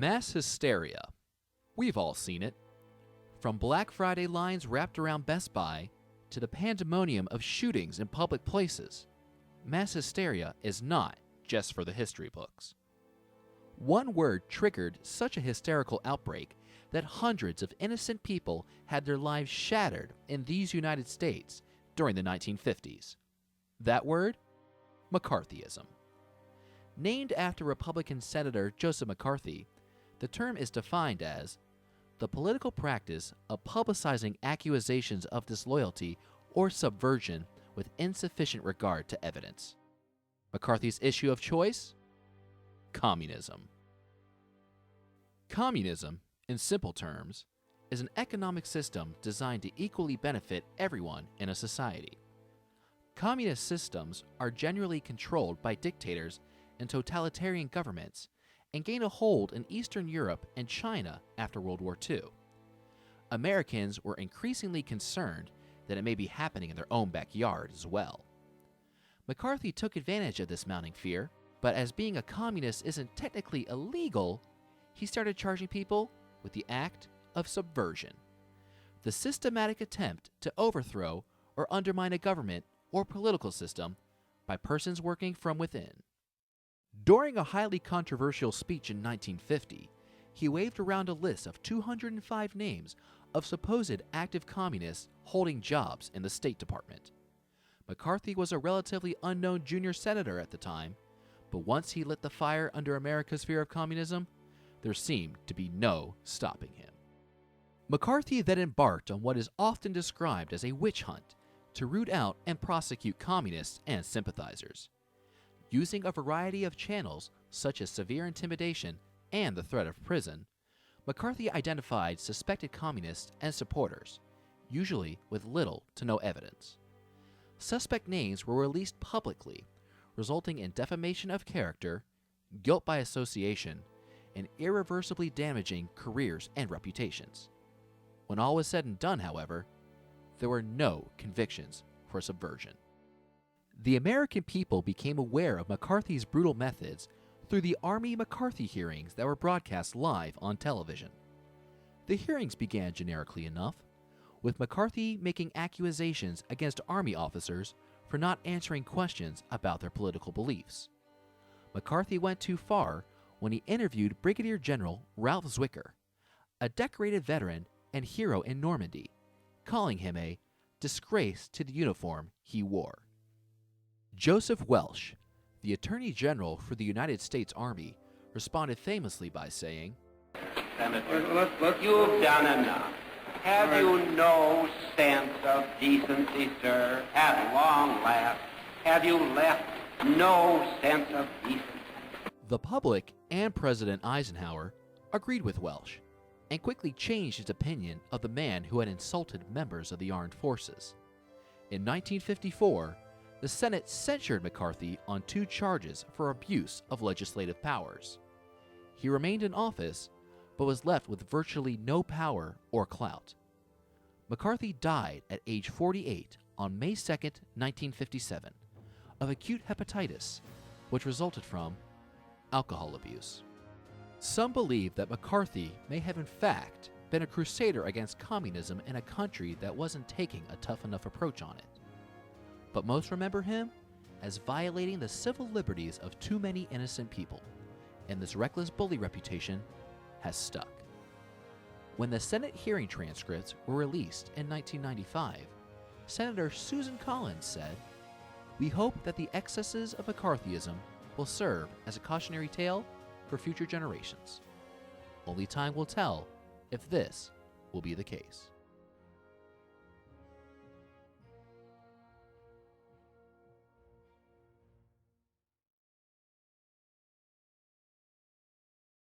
Mass hysteria. We've all seen it. From Black Friday lines wrapped around Best Buy to the pandemonium of shootings in public places, mass hysteria is not just for the history books. One word triggered such a hysterical outbreak that hundreds of innocent people had their lives shattered in these United States during the 1950s. That word? McCarthyism. Named after Republican Senator Joseph McCarthy, the term is defined as the political practice of publicizing accusations of disloyalty or subversion with insufficient regard to evidence. McCarthy's issue of choice? Communism. Communism, in simple terms, is an economic system designed to equally benefit everyone in a society. Communist systems are generally controlled by dictators and totalitarian governments and gained a hold in Eastern Europe and China after World War II. Americans were increasingly concerned that it may be happening in their own backyard as well. McCarthy took advantage of this mounting fear, but as being a communist isn't technically illegal, he started charging people with the act of subversion, the systematic attempt to overthrow or undermine a government or political system by persons working from within. During a highly controversial speech in 1950, he waved around a list of 205 names of supposed active communists holding jobs in the State Department. McCarthy was a relatively unknown junior senator at the time, but once he lit the fire under America's fear of communism, there seemed to be no stopping him. McCarthy then embarked on what is often described as a witch hunt to root out and prosecute communists and sympathizers. Using a variety of channels such as severe intimidation and the threat of prison, McCarthy identified suspected communists and supporters, usually with little to no evidence. Suspect names were released publicly, resulting in defamation of character, guilt by association, and irreversibly damaging careers and reputations. When all was said and done, however, there were no convictions for subversion. The American people became aware of McCarthy's brutal methods through the Army McCarthy hearings that were broadcast live on television. The hearings began generically enough, with McCarthy making accusations against Army officers for not answering questions about their political beliefs. McCarthy went too far when he interviewed Brigadier General Ralph Zwicker, a decorated veteran and hero in Normandy, calling him a disgrace to the uniform he wore. Joseph Welch, the Attorney General for the United States Army, responded famously by saying, Senator, you've done enough. Have you no sense of decency, sir? At long last, have you left no sense of decency? The public and President Eisenhower agreed with Welch and quickly changed his opinion of the man who had insulted members of the armed forces. In 1954, the Senate censured McCarthy on 2 charges for abuse of legislative powers. He remained in office, but was left with virtually no power or clout. McCarthy died at age 48 on May 2, 1957, of acute hepatitis, which resulted from alcohol abuse. Some believe that McCarthy may have in fact been a crusader against communism in a country that wasn't taking a tough enough approach on it. But most remember him as violating the civil liberties of too many innocent people, and this reckless bully reputation has stuck. When the Senate hearing transcripts were released in 1995, Senator Susan Collins said, "We hope that the excesses of McCarthyism will serve as a cautionary tale for future generations. Only time will tell if this will be the case."